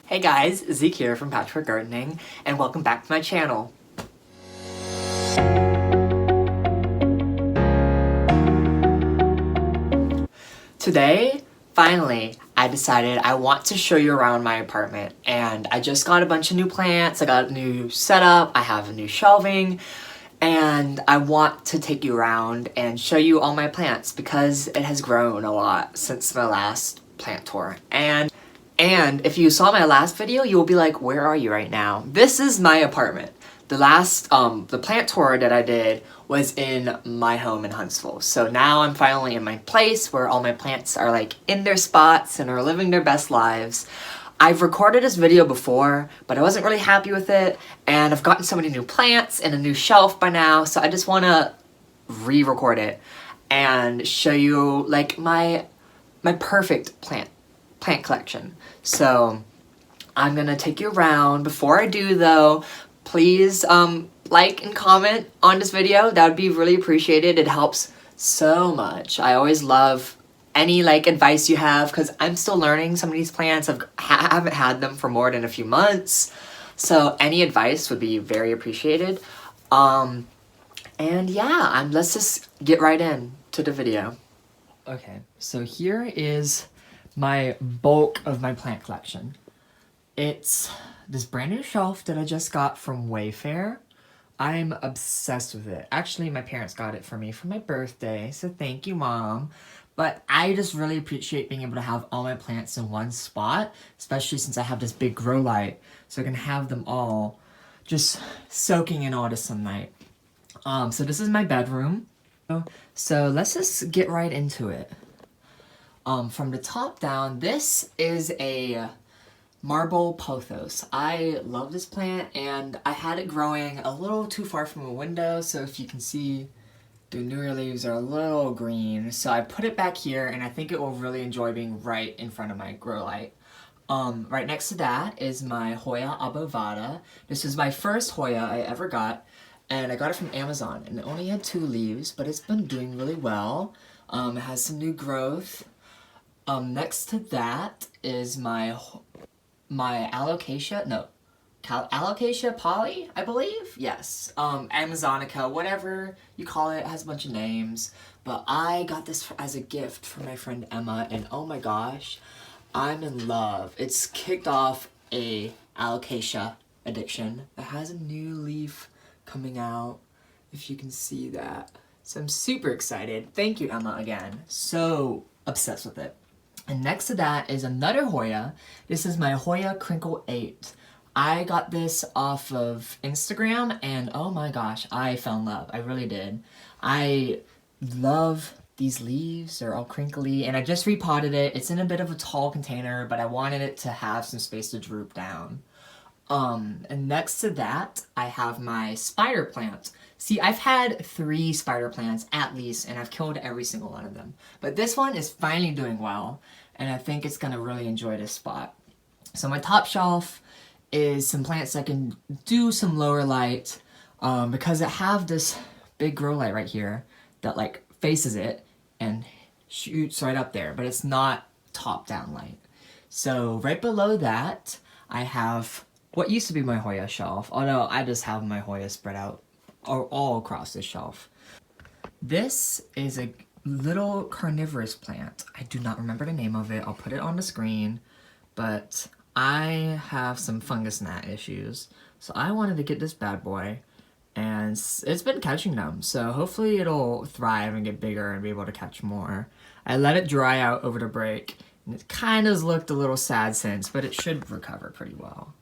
Hey guys, Zeke here from Patchwork Gardening, and welcome back to my channel. Today, finally, I decided I want to show you around my apartment, and I just got a bunch of new plants, I got a new setup, I have a new shelving, and I want to take you around and show you all my plants because it has grown a lot since my last plant tour. And if you saw my last video, you will be like, where are you right now? This is my apartment. The last, the plant tour that I did was in my home in Huntsville. So now I'm finally in my place where all my plants are like in their spots and are living their best lives. I've recorded this video before, but I wasn't really happy with it. And I've gotten so many new plants and a new shelf by now. So I just want to re-record it and show you like my perfect plant collection. So I'm gonna take you around. Before I do though, please like and comment on this video. That would be really appreciated. It helps so much. I always love any like advice you have because I'm still learning some of these plants. I haven't had them for more than a few months. So any advice would be very appreciated. And yeah, let's just get right in to the video. Okay, so here is my bulk of my plant collection. It's this brand new shelf that I just got from Wayfair. I'm obsessed with it. Actually, my parents got it for me for my birthday, so thank you, Mom. But I just really appreciate being able to have all my plants in one spot, especially since I have this big grow light, so I can have them all just soaking in all the sunlight. So this is my bedroom. So let's just get right into it. From the top down, this is a marble pothos. I love this plant, and I had it growing a little too far from a window, so if you can see, the newer leaves are a little green. So I put it back here, and I think it will really enjoy being right in front of my grow light. Right next to that is my Hoya obovata. This is my first Hoya I ever got, and I got it from Amazon, and it only had 2 leaves, but it's been doing really well. It has some new growth. Next to that is my Alocasia poly, I believe? Yes. Amazonica, whatever you call it, has a bunch of names. But I got this as a gift from my friend Emma, and oh my gosh, I'm in love. It's kicked off a Alocasia addiction. It has a new leaf coming out, if you can see that. So I'm super excited. Thank you, Emma, again. So obsessed with it. And next to that is another Hoya. This is my Hoya Crinkle 8. I got this off of Instagram, and oh my gosh, I fell in love. I really did. I love these leaves. They're all crinkly, and I just repotted it. It's in a bit of a tall container, but I wanted it to have some space to droop down. And next to that, I have my spider plant. See, I've had 3 spider plants at least, and I've killed every single one of them. But this one is finally doing well, and I think it's gonna really enjoy this spot. So my top shelf is some plants that can do some lower light, because I have this big grow light right here that like faces it and shoots right up there, but it's not top down light. So right below that, I have what used to be my Hoya shelf, although I just have my Hoya spread out all across this shelf. This is a little carnivorous plant. I do not remember the name of it. I'll put it on the screen, but I have some fungus gnat issues, so I wanted to get this bad boy, and it's been catching them, so hopefully it'll thrive and get bigger and be able to catch more. I let it dry out over the break, and it kind of looked a little sad since, but it should recover pretty well.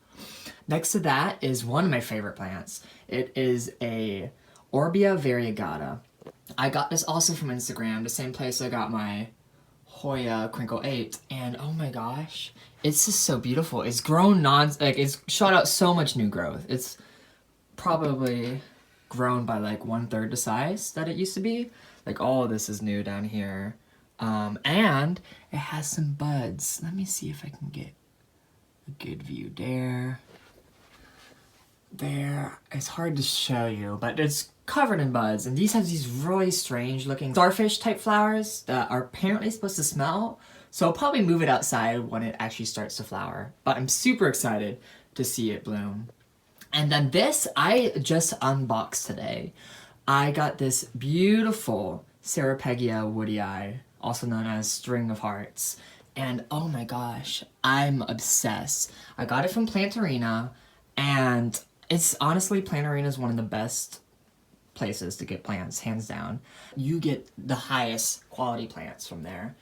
Next to that is one of my favorite plants. It is a Orbia variegata. I got this also from Instagram, the same place I got my Hoya Crinkle 8, and oh my gosh, it's just so beautiful. It's grown it's shot out so much new growth. It's probably grown by like 1/3 the size that it used to be. Like all of this is new down here. And it has some buds. Let me see if I can get a good view there. It's hard to show you, but it's covered in buds, and these have these really strange looking starfish type flowers that are apparently supposed to smell So I'll probably move it outside when it actually starts to flower. But I'm super excited to see it bloom. And then this, I just unboxed today. I got this beautiful Ceropegia woodii, also known as String of Hearts. And oh my gosh, I'm obsessed. I got it from Plantarina, and it's honestly, Plantarina is one of the best places to get plants, hands down. You get the highest quality plants from there.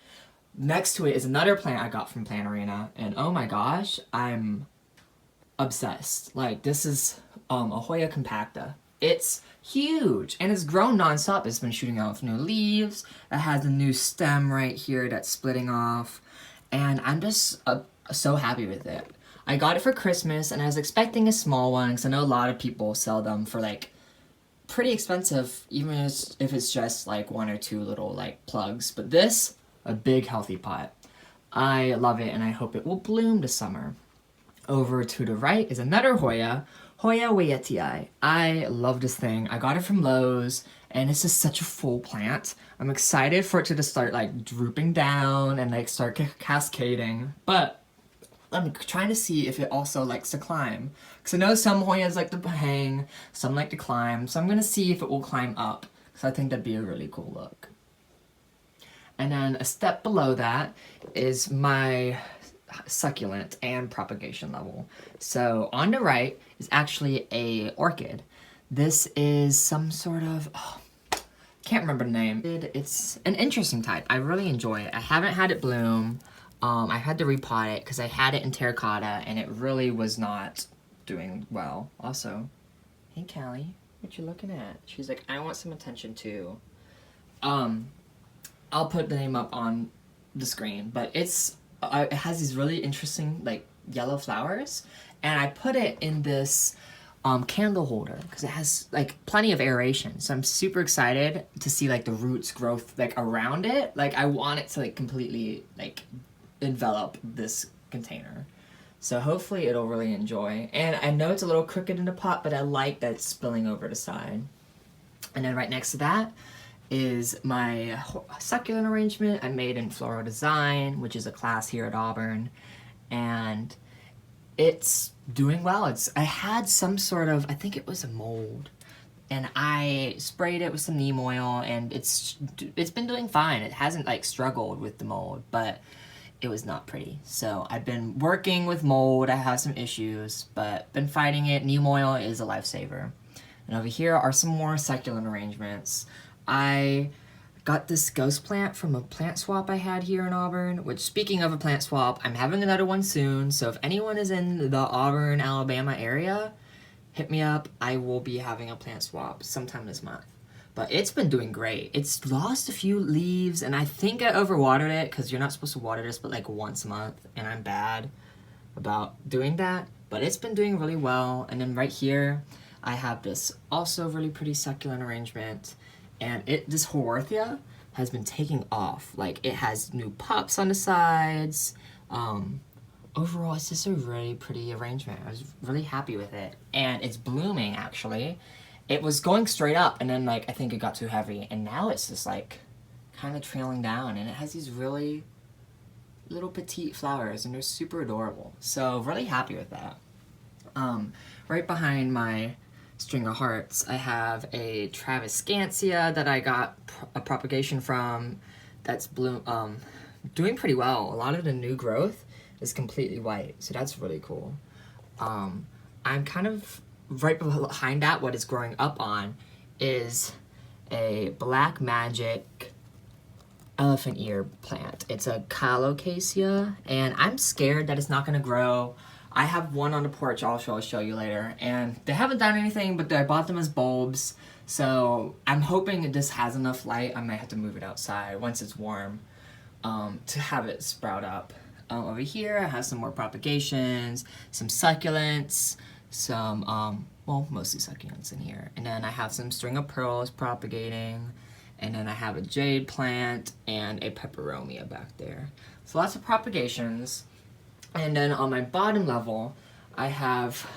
Next to it is another plant I got from Plantarina, and oh my gosh, I'm obsessed. Like, this is a Hoya compacta. It's huge, and it's grown nonstop. It's been shooting out with new leaves. It has a new stem right here that's splitting off, and I'm just so happy with it. I got it for Christmas, and I was expecting a small one, because I know a lot of people sell them for, like, pretty expensive, even if it's just, like, 1 or 2 little, like, plugs. But this, a big, healthy pot. I love it, and I hope it will bloom this summer. Over to the right is another Hoya, Hoya Wietii. I love this thing. I got it from Lowe's, and it's just such a full plant. I'm excited for it to just start, like, drooping down and, like, start cascading. But I'm trying to see if it also likes to climb. Because I know some Hoyas like to hang, some like to climb. So I'm going to see if it will climb up. Because I think that'd be a really cool look. And then a step below that is my succulent and propagation level. So on the right is actually a orchid. This is some sort of, can't remember the name. It's an interesting type. I really enjoy it. I haven't had it bloom. I had to repot it because I had it in terracotta and it really was not doing well. Also, hey Callie, what you looking at? She's like, I want some attention too. I'll put the name up on the screen, but it has these really interesting, like, yellow flowers, and I put it in this candle holder because it has, like, plenty of aeration. So I'm super excited to see, like, the roots growth, like, around it. Like, I want it to, like, completely, like, envelop this container. So hopefully it'll really enjoy. And I know it's a little crooked in the pot, but I like that it's spilling over the side. And then right next to that is my succulent arrangement I made in Floral Design, which is a class here at Auburn. And it's doing well. I had some sort of, I think it was a mold, and I sprayed it with some neem oil, and it's been doing fine. It hasn't, like, struggled with the mold, but it was not pretty. So I've been working with mold. I have some issues, but been fighting it. Neem oil is a lifesaver. And over here are some more succulent arrangements. I got this ghost plant from a plant swap I had here in Auburn, which, speaking of a plant swap, I'm having another one soon. So if anyone is in the Auburn, Alabama area, hit me up. I will be having a plant swap sometime this month. But it's been doing great. It's lost a few leaves, and I think I overwatered it because you're not supposed to water this but like once a month, and I'm bad about doing that. But it's been doing really well. And then right here, I have this also really pretty succulent arrangement, and this Haworthia has been taking off. Like, it has new pups on the sides. Overall, it's just a really pretty arrangement. I was really happy with it, and it's blooming actually. It was going straight up, and then, like, I think it got too heavy, and now it's just, like, kind of trailing down, and it has these really little petite flowers, and they're super adorable. So, really happy with that. Right behind my string of hearts, I have a Travescantia that I got a propagation from that's doing pretty well. A lot of the new growth is completely white, so that's really cool. I'm kind of right behind that, what it's growing up on is a black magic elephant ear plant. It's a calocasia, and I'm scared that it's not going to grow. I have one on the porch I'll show you later, and they haven't done anything, but I bought them as bulbs, so I'm hoping it just has enough light. I might have to move it outside once it's warm to have it sprout up. Over here I have some more propagations, some succulents, some, well, mostly succulents in here. And then I have some string of pearls propagating, and then I have a jade plant and a peperomia back there. So lots of propagations. And then on my bottom level, I have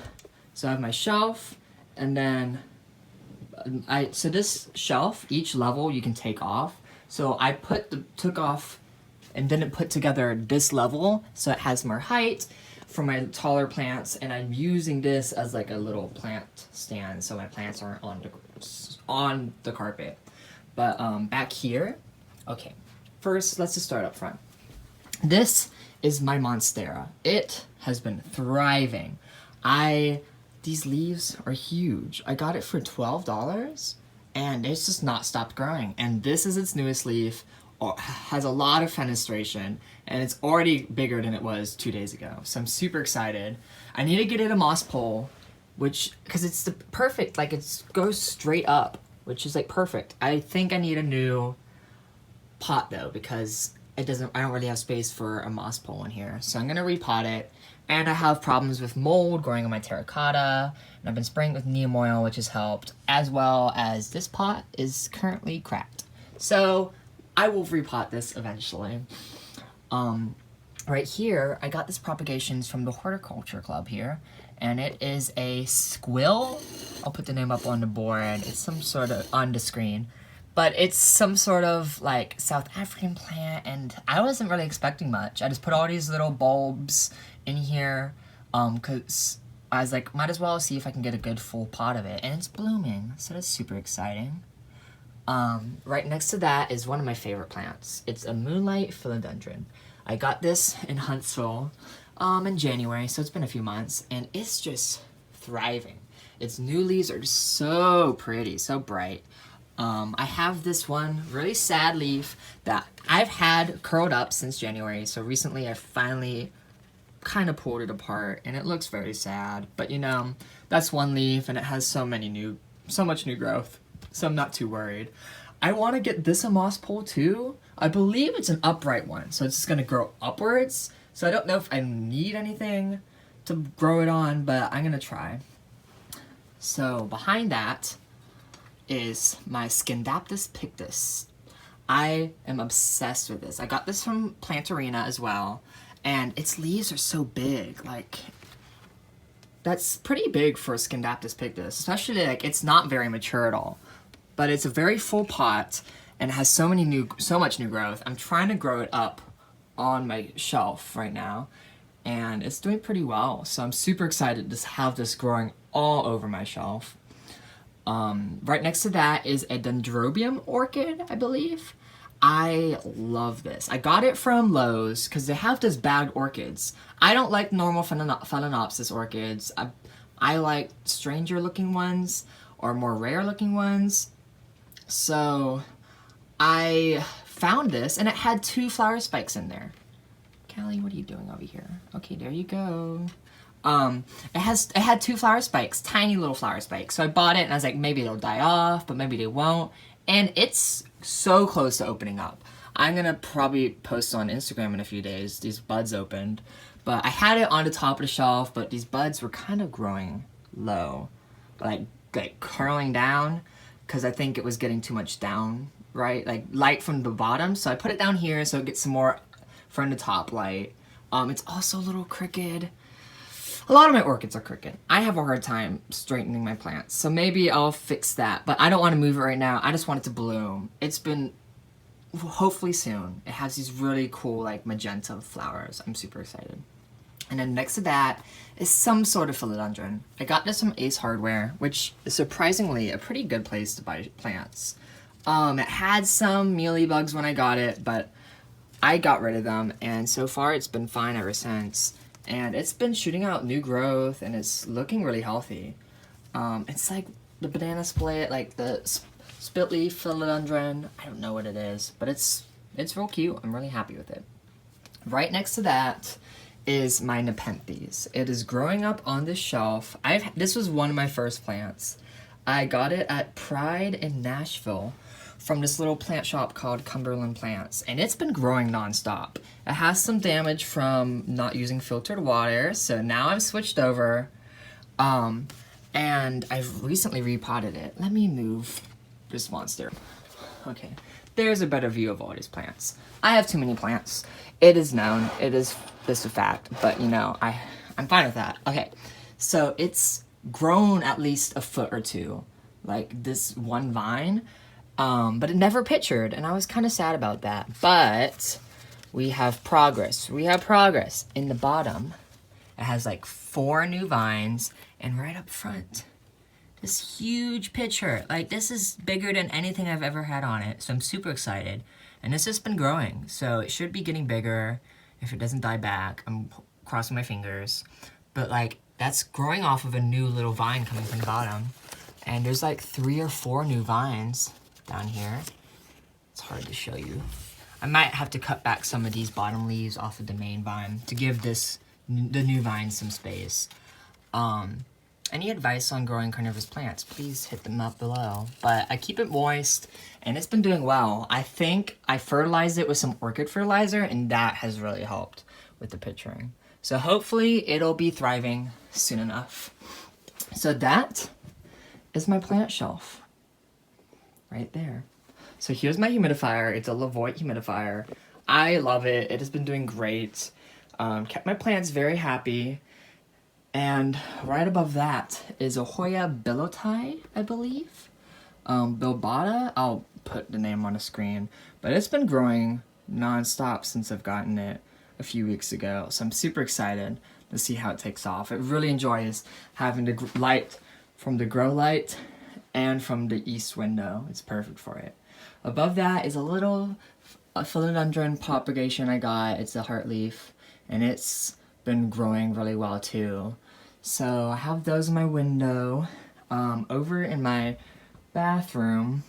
my shelf, and then so this shelf, each level you can take off. So I took off and didn't put together this level so it has more height for my taller plants, and I'm using this as like a little plant stand so my plants aren't on the carpet. But back here, okay, first let's just start up front. This is my Monstera. It has been thriving. These leaves are huge. I got it for $12 and it's just not stopped growing. And this is its newest leaf, has a lot of fenestration, and it's already bigger than it was 2 days ago. So I'm super excited. I need to get it a moss pole, because it's the perfect, like it goes straight up, which is like perfect. I think I need a new pot though, because I don't really have space for a moss pole in here. So I'm gonna repot it. And I have problems with mold growing on my terracotta, and I've been spraying with neem oil, which has helped, as well as this pot is currently cracked. So I will repot this eventually. Right here, I got this propagations from the Horticulture Club here, and it is a squill. I'll put the name up on the board. It's some sort of on the screen. But it's some sort of like South African plant, and I wasn't really expecting much. I just put all these little bulbs in here because I was like, might as well see if I can get a good full pot of it, and it's blooming, so that's super exciting. Right next to that is one of my favorite plants. It's a moonlight philodendron. I got this in Huntsville in January, so it's been a few months, and it's just thriving. Its new leaves are just so pretty, so bright. I have this one really sad leaf that I've had curled up since January, so recently I finally kind of pulled it apart, and it looks very sad, but you know, that's one leaf and it has so much new growth, so I'm not too worried. I want to get this a moss pole too. I believe it's an upright one, so it's just going to grow upwards, so I don't know if I need anything to grow it on, but I'm going to try. So behind that is my Scindaptus Pictus. I am obsessed with this. I got this from Plantarina as well, and its leaves are so big. Like, that's pretty big for a Scindaptus Pictus, especially like it's not very mature at all, but it's a very full pot and it has so much new growth. I'm trying to grow it up on my shelf right now, and it's doing pretty well. So I'm super excited to have this growing all over my shelf. Right next to that is a Dendrobium Orchid, I believe. I love this. I got it from Lowe's because they have this bagged orchids. I don't like normal Phalaenopsis orchids. I like stranger looking ones or more rare looking ones. So I found this and it had 2 flower spikes in there. Callie, what are you doing over here? Okay, there you go. It had 2 flower spikes, tiny little flower spikes. So I bought it and I was like, maybe it'll die off, but maybe they won't. And it's so close to opening up. I'm gonna probably post on Instagram in a few days. These buds opened, but I had it on the top of the shelf, but these buds were kind of growing low, like curling down, because I think it was getting too much down, right? Like light from the bottom. So I put it down here so it gets some more from the top light. It's also a little crooked. A lot of my orchids are crooked. I have a hard time straightening my plants, so maybe I'll fix that, but I don't want to move it right now. I just want it to bloom. It's been, hopefully soon. It has these really cool like magenta flowers. I'm super excited. And then next to that is some sort of philodendron. I got this from Ace Hardware, which is surprisingly a pretty good place to buy plants. It had some mealybugs when I got it, but I got rid of them, and so far it's been fine ever since. And it's been shooting out new growth, and it's looking really healthy. It's like the banana split, like the split leaf philodendron. I don't know what it is, but it's real cute. I'm really happy with it. Right next to that is my Nepenthes. It is growing up on this shelf. This was one of my first plants. I got it at Pride in Nashville from this little plant shop called Cumberland Plants, and it's been growing nonstop. It has some damage from not using filtered water, so now I've switched over, and I've recently repotted it. Let me move this monster. Okay, there's a better view of all these plants. I have too many plants. It is known, it is just a fact, but you know, I'm fine with that. Okay, so it's grown at least a foot or two, like this one vine, but it never pictured, and I was kind of sad about that. But we have progress. We have progress. In the bottom, it has like 4 new vines, and right up front, this huge pitcher. Like, this is bigger than anything I've ever had on it, so I'm super excited. And this has been growing, so it should be getting bigger if it doesn't die back. I'm crossing my fingers. But like, that's growing off of a new little vine coming from the bottom. And there's like 3 or 4 new vines down here. It's hard to show you. I might have to cut back some of these bottom leaves off of the main vine to give the new vine some space. Any advice on growing carnivorous plants, please hit them up below. But I keep it moist, and it's been doing well. I think I fertilized it with some orchid fertilizer, and that has really helped with the pitchering. So hopefully it'll be thriving soon enough. So that is my plant shelf right there. So here's my humidifier. It's a Lavoie humidifier. I love it. It has been doing great. Kept my plants very happy. And right above that is a Hoya billotai, I believe. Bilbata, I'll put the name on the screen. But it's been growing non-stop since I've gotten it a few weeks ago. So I'm super excited to see how it takes off. It really enjoys having the light from the grow light and from the east window. It's perfect for it. Above that is a little philodendron propagation I got. It's a heartleaf, and it's been growing really well too. So I have those in my window. Over in my bathroom,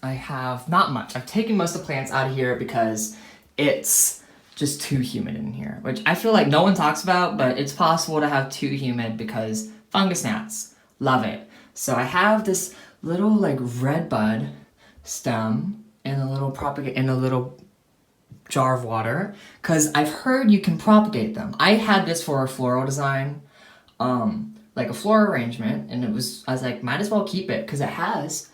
I have not much. I've taken most of the plants out of here because it's just too humid in here, which I feel like no one talks about, but it's possible to have too humid because fungus gnats love it. So I have this little like red bud stem and a little jar of water, because I've heard you can propagate them. I had this for a floral design, like a floral arrangement, and I was like, might as well keep it because it has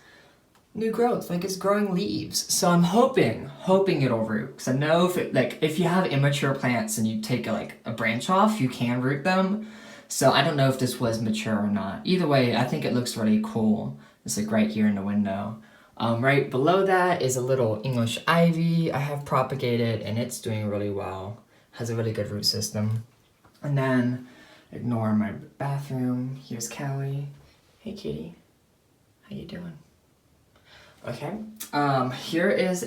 new growth, like it's growing leaves. So I'm hoping it'll root, because I know if you have immature plants and you take a branch off, you can root them. So I don't know if this was mature or not. Either way, I think it looks really cool. It's like right here in the window. Right below that is a little English ivy I have propagated, and it's doing really well. Has a really good root system. And then, ignore my bathroom. Here's Callie. Hey kitty, how you doing? Okay, here is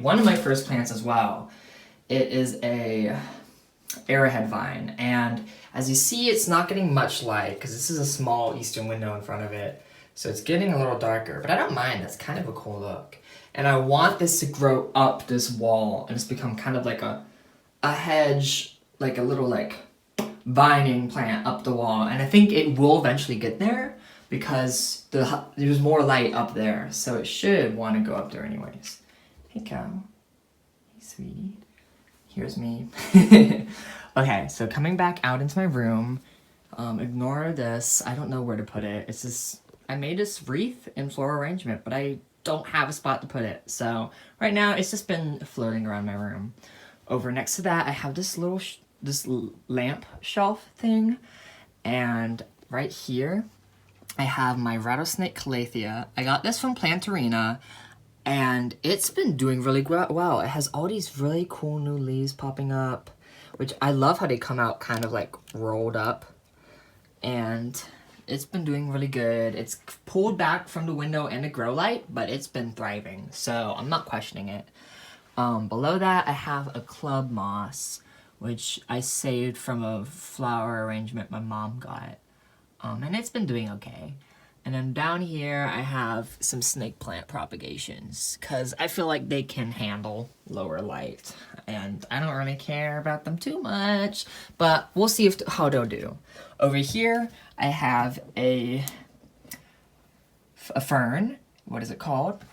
one of my first plants as well. It is a arrowhead vine, and as you see, it's not getting much light because this is a small eastern window in front of it. So it's getting a little darker, but I don't mind. That's kind of a cool look. And I want this to grow up this wall, and it's become kind of like a hedge, like a little like vining plant up the wall. And I think it will eventually get there because there's more light up there. So it should want to go up there anyways. Hey cow. Hey sweetie. Here's me. Okay, so coming back out into my room, ignore this. I don't know where to put it. It's just, I made this wreath in floral arrangement, but I don't have a spot to put it. So right now it's just been floating around my room. Over next to that, I have this little this lamp shelf thing, and right here I have my Rattlesnake Clay. I got this from Plantarina, and it's been doing really well. It has all these really cool new leaves popping up, which I love how they come out kind of like rolled up, and it's been doing really good. It's pulled back from the window and the grow light, but it's been thriving, so I'm not questioning it. Below that, I have a club moss, which I saved from a flower arrangement my mom got. And it's been doing okay. And then down here, I have some snake plant propagations, because I feel like they can handle lower light. And I don't really care about them too much, but we'll see how they'll do. Over here, I have a fern. What is it called?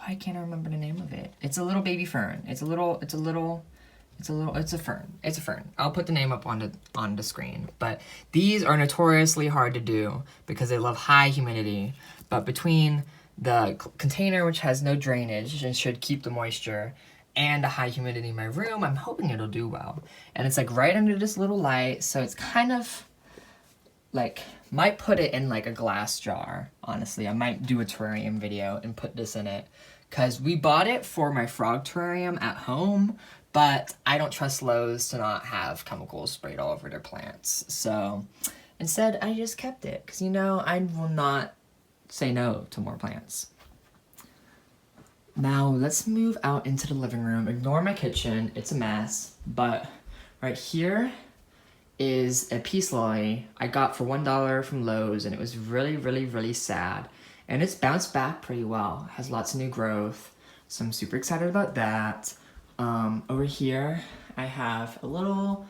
Why can't I remember the name of it? It's a little baby fern. It's a fern. It's a fern. I'll put the name up on the screen. But these are notoriously hard to do because they love high humidity. But between the container, which has no drainage and should keep the moisture, and the high humidity in my room, I'm hoping it'll do well. And it's like right under this little light, so it's kind of like, might put it in like a glass jar, honestly. I might do a terrarium video and put this in it, because we bought it for my frog terrarium at home, but I don't trust Lowe's to not have chemicals sprayed all over their plants. So instead, I just kept it because, you know, I will not say no to more plants. Now let's move out into the living room. Ignore my kitchen, it's a mess, but right here is a peace lily I got for $1 from Lowe's, and it was really, really, really sad. And it's bounced back pretty well. It has lots of new growth, so I'm super excited about that. Over here, I have a little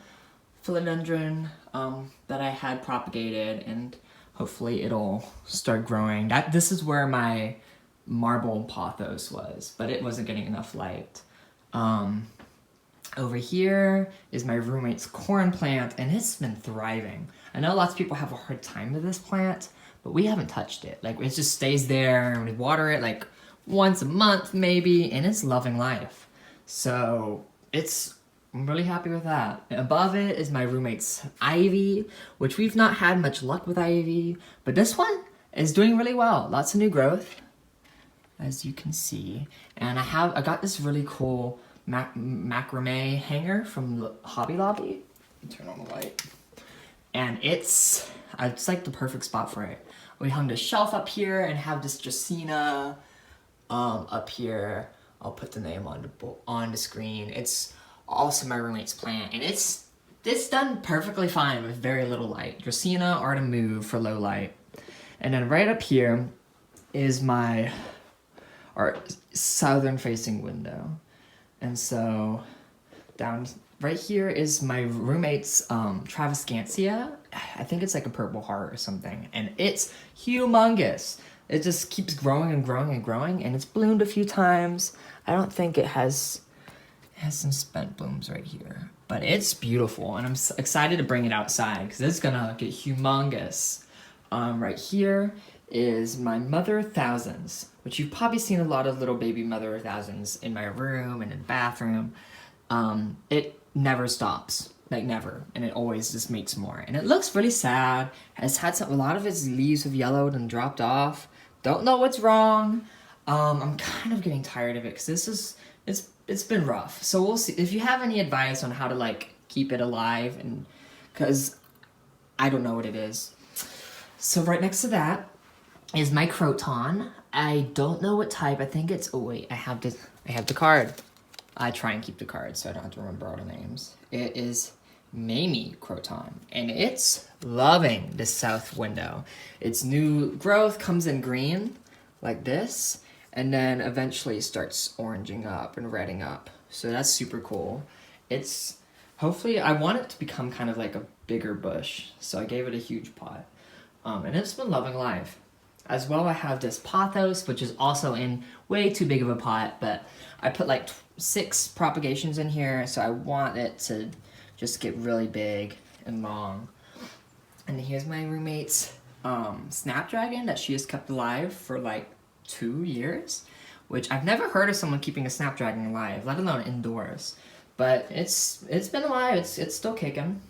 philodendron that I had propagated, and hopefully it'll start growing. This is where my marble pothos was, but it wasn't getting enough light. Over here is my roommate's corn plant, and it's been thriving. I know lots of people have a hard time with this plant, but we haven't touched it. Like, it just stays there, and we water it like once a month maybe, and it's loving life. So I'm really happy with that. And above it is my roommate's ivy, which we've not had much luck with ivy, but this one is doing really well. Lots of new growth, as you can see. And I got this really cool macrame hanger from Hobby Lobby. Turn on the light. And it's like the perfect spot for it. We hung the shelf up here and have this Dracena up here. I'll put the name on the screen. It's also my roommate's plant, and it's done perfectly fine with very little light. Dracena are to move for low light. And then right up here is our southern facing window. And so down right here is my roommate's Travescantia. I think it's like a purple heart or something, and it's humongous. It just keeps growing and growing and growing, and it's bloomed a few times. I don't think it has some spent blooms right here, but it's beautiful, and I'm excited to bring it outside because it's gonna get humongous. Right here is my Mother Thousands, which you've probably seen a lot of little baby Mother Thousands in my room and in the bathroom. It never stops, like never, and it always just makes more. And it looks really sad. It's had a lot of its leaves have yellowed and dropped off. Don't know what's wrong. I'm kind of getting tired of it because it's been rough. So we'll see. If you have any advice on how to like keep it alive, and because I don't know what it is. So right next to that is my Croton. I don't know what type. I think it's, oh wait, I have the card. I try and keep the card so I don't have to remember all the names. It is Mamie Croton, and it's loving this south window. Its new growth comes in green, like this, and then eventually starts oranging up and redding up. So that's super cool. Hopefully, I want it to become kind of like a bigger bush, so I gave it a huge pot. And it's been loving life. As well, I have this Pothos, which is also in way too big of a pot, but I put like 6 propagations in here, so I want it to just get really big and long. And here's my roommate's Snapdragon that she has kept alive for like 2 years, which I've never heard of someone keeping a Snapdragon alive, let alone indoors. But it's been alive, it's still kicking.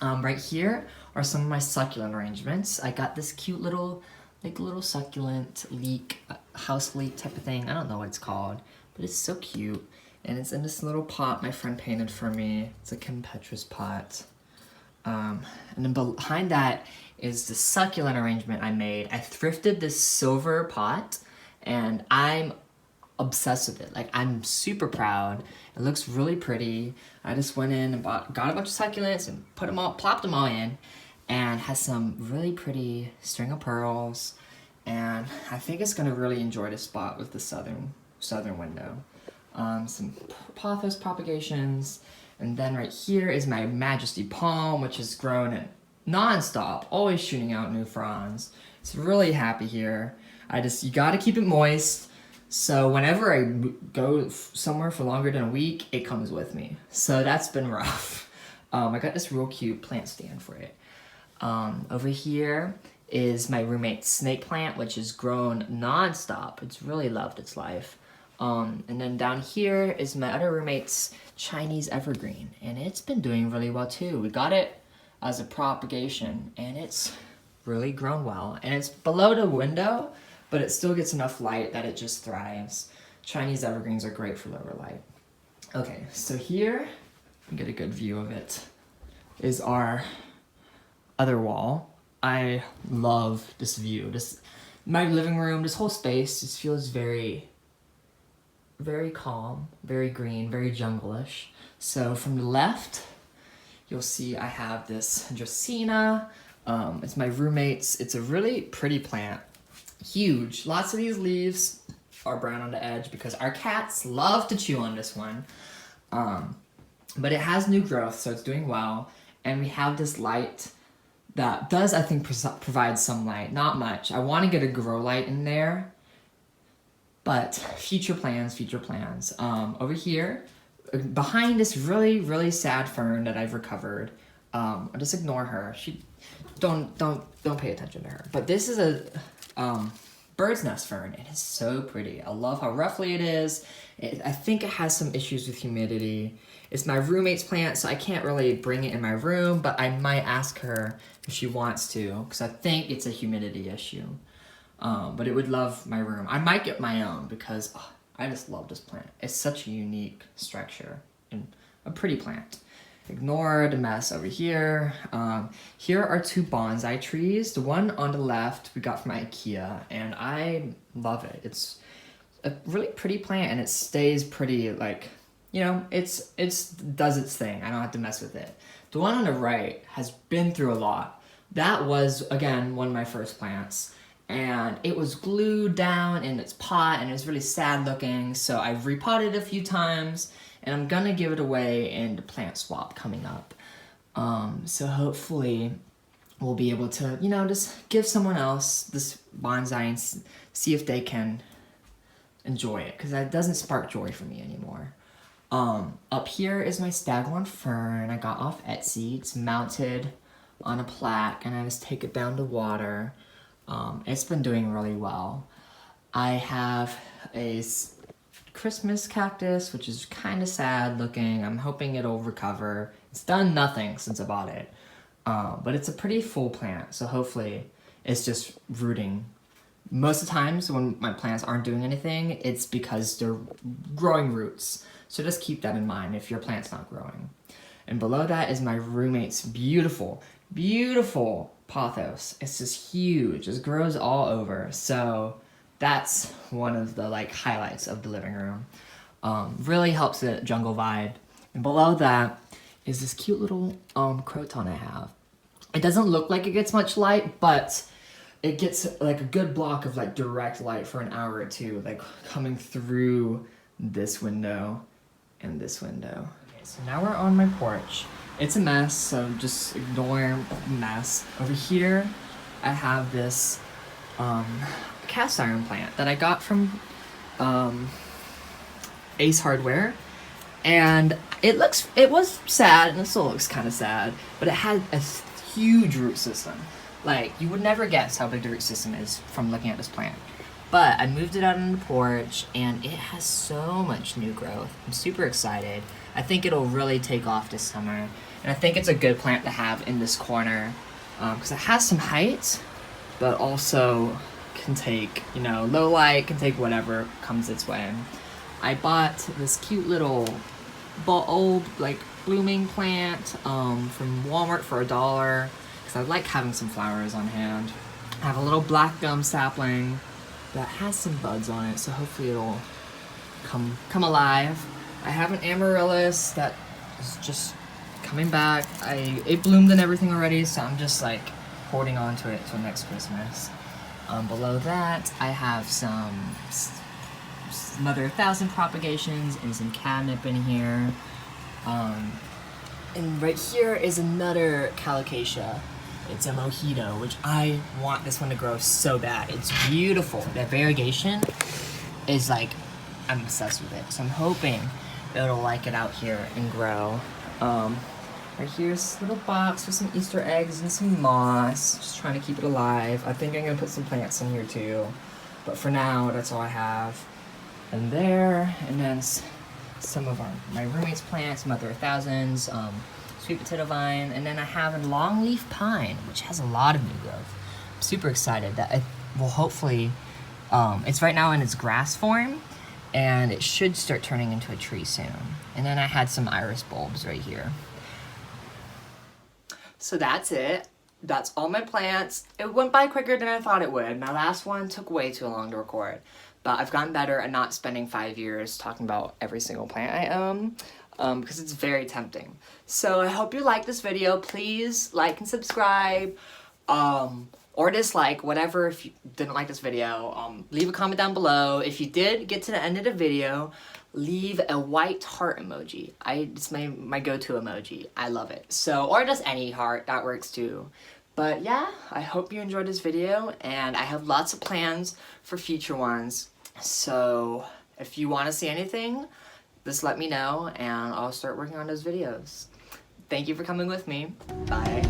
Right here are some of my succulent arrangements. I got this cute little succulent leek, house leek type of thing. I don't know what it's called, but it's so cute. And it's in this little pot my friend painted for me. It's a Compacta pot. And then behind that is the succulent arrangement I made. I thrifted this silver pot, and I'm obsessed with it. Like, I'm super proud. It looks really pretty. I just went in and got a bunch of succulents and plopped them all in, and has some really pretty string of pearls. And I think it's gonna really enjoy this spot with the southern window. Some Pothos propagations, and then right here is my Majesty Palm, which has grown non-stop, always shooting out new fronds. It's really happy here. You gotta keep it moist, so whenever I go somewhere for longer than a week, it comes with me. So that's been rough. I got this real cute plant stand for it. Over here is my roommate's snake plant, which has grown non-stop. It's really loved its life. And then down here is my other roommate's Chinese evergreen, and it's been doing really well too. We got it as a propagation, and it's really grown well. And it's below the window, but it still gets enough light that it just thrives. Chinese evergreens are great for lower light. Okay, so here, you get a good view of it, is our other wall. I love this view. My living room, this whole space just feels very, very calm, very green, very jungle-ish. So from the left, you'll see I have this Dracena. It's my roommate's. It's a really pretty plant. Huge. Lots of these leaves are brown on the edge because our cats love to chew on this one. But it has new growth, so it's doing well. And we have this light that does, I think, provide some light. Not much. I want to get a grow light in there. But future plans, future plans. Over here, behind this really, really sad fern that I've recovered. I'll just ignore her. Don't pay attention to her. But this is a bird's nest fern. It is so pretty. I love how roughly it is. I think it has some issues with humidity. It's my roommate's plant, so I can't really bring it in my room, but I might ask her if she wants to, because I think it's a humidity issue. But it would love my room. I might get my own because I just love this plant. It's such a unique structure and a pretty plant. Ignore the mess over here. Here are two bonsai trees. The one on the left we got from IKEA, and I love it. It's a really pretty plant, and it stays pretty, like, you know, it does its thing. I don't have to mess with it. The one on the right has been through a lot. That was, again, one of my first plants, and it was glued down in its pot, and it was really sad looking, so I've repotted a few times, and I'm gonna give it away in the plant swap coming up. So hopefully we'll be able to, you know, just give someone else this bonsai and see if they can enjoy it, because that doesn't spark joy for me anymore. Up here is my Stag Fern I got off Etsy. It's mounted on a plaque, and I just take it down to water. It's been doing really well. I have a Christmas cactus, which is kind of sad looking. I'm hoping it'll recover. It's done nothing since I bought it, but it's a pretty full plant, so hopefully it's just rooting. Most of the times when my plants aren't doing anything, it's because they're growing roots. So just keep that in mind if your plant's not growing. And below that is my roommate's beautiful, beautiful Pothos. It's just huge. It grows all over. So that's one of the highlights of the living room. Really helps the jungle vibe. And below that is this cute little Croton I have. It doesn't look like it gets much light, but it gets a good block of direct light for an hour or two, coming through this window and this window. Okay, so now we're on my porch. It's a mess, so just ignore the mess. Over here, I have this cast iron plant that I got from Ace Hardware, and it was sad, and it still looks kind of sad, but it had a huge root system. You would never guess how big the root system is from looking at this plant. But I moved it out on the porch, and it has so much new growth. I'm super excited. I think it'll really take off this summer. And I think it's a good plant to have in this corner, because it has some height, but also can take, low light, can take whatever comes its way. I bought this cute little old, blooming plant from Walmart for $1, because I like having some flowers on hand. I have a little black gum sapling that has some buds on it, so hopefully it'll come alive. I have an amaryllis that is just coming back. It bloomed and everything already, so I'm just holding on to it till next Christmas. Below that, I have some Mother 1000 propagations and some catnip in here. And right here is another calocasia. It's a mojito, which I want this one to grow so bad. It's beautiful. That variegation is I'm obsessed with it. So I'm hoping it'll like it out here and grow. Right here's a little box with some Easter eggs and some moss. Just trying to keep it alive. I think I'm gonna put some plants in here too. But for now, that's all I have. And there, and then some of my roommate's plants, Mother 1000s, sweet potato vine, and then I have a longleaf pine, which has a lot of new growth. I'm super excited that it will hopefully, it's right now in its grass form, and it should start turning into a tree soon. And then I had some iris bulbs right here. So that's it. That's all my plants. It went by quicker than I thought it would. My last one took way too long to record, but I've gotten better at not spending 5 years talking about every single plant I own, because it's very tempting. So I hope you like this video. Please like and subscribe, or dislike, whatever. If you didn't like this video, leave a comment down below. If you did get to the end of the video, leave a white heart emoji. It's my go-to emoji. I love it. So, or just any heart, that works too. But yeah, I hope you enjoyed this video, and I have lots of plans for future ones. So if you want to see anything, just let me know and I'll start working on those videos. Thank you for coming with me. Bye.